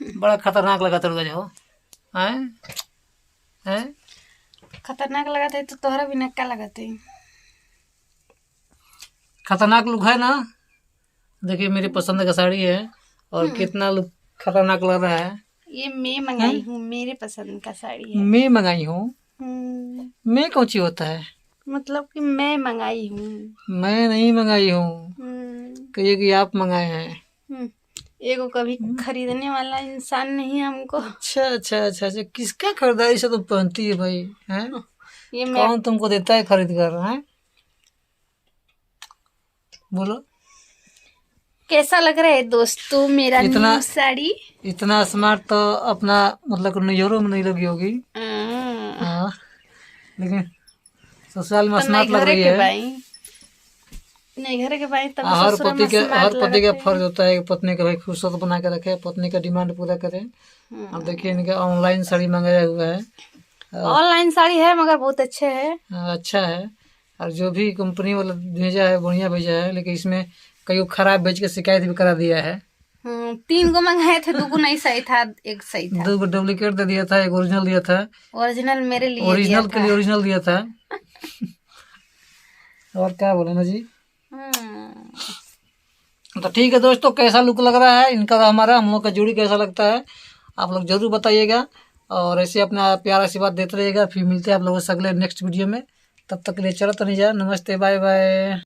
बड़ा खतरनाक लगा तेरे को जो हैं हैं। खतरनाक लगाते तो तोहरा भी नक्का लगाते। खतरनाक लुक है ना। देखिए मेरी पसंद का साड़ी है और कितना लुक खतरनाक लग रहा है। ये मैं मंगाई हूँ, मेरे पसंद का साड़ी है। मैं मंगाई हूँ। मैं कौन सी होता है? मतलब कि मैं मंगाई हूँ। मैं नहीं मंगाई हूँ, कहिए कि आप मंगाए हैं। एगो कभी खरीदने वाला इंसान नहीं है हमको। अच्छा अच्छा अच्छा अच्छा, किसका खरीदारी से तुम पहनती है भाई हैं? ये कौन तुमको देता है खरीद कर हैं? बोलो कैसा लग रहा है दोस्तों मेरा इतना न्यू साड़ी? इतना स्मार्ट तो अपना मतलब नैहरों में नहीं लगी होगी। हाँ, लेकिन ससुराल में स्मार्ट लग रही है। नहीं घर के भाई तब हर ससुर पति में के स्मार्ट हर पति का लगते फर्ज हैं। होता है कि पत्नी का भाई खूबसूरत बना के रखे, पत्नी का डिमांड पूरा करे। अब देखिए इनका ऑनलाइन साड़ी मंगाया हुआ है। ऑनलाइन साड़ी है मगर बहुत अच्छे है। अच्छा है। और जो भी कंपनी वाला भेजा है बढ़िया भेजा है, लेकिन इसमें कई खराब भेज के शिकायत भी करा दिया है। 3 गो मंगाए थे, 2 गो नहीं सही था, एक सही था। 2 डुप्लीकेट दे दिया था, एक ओरिजिनल दिया था। ओरिजिनल मेरे लिए ओरिजिनल के लिए ओरिजिनल दिया था। और क्या बोले ना जी। तो ठीक है दोस्तों, कैसा लुक लग रहा है इनका हमारा, हम लोग का जोड़ी कैसा लगता है आप लोग जरूर बताइएगा। और ऐसे अपना प्यार आशीर्वाद देते रहिएगा। फिर मिलते हैं आप लोगों से अगले नेक्स्ट वीडियो में। तब तक के लिए चलो तो नहीं जा, नमस्ते बाय बाय।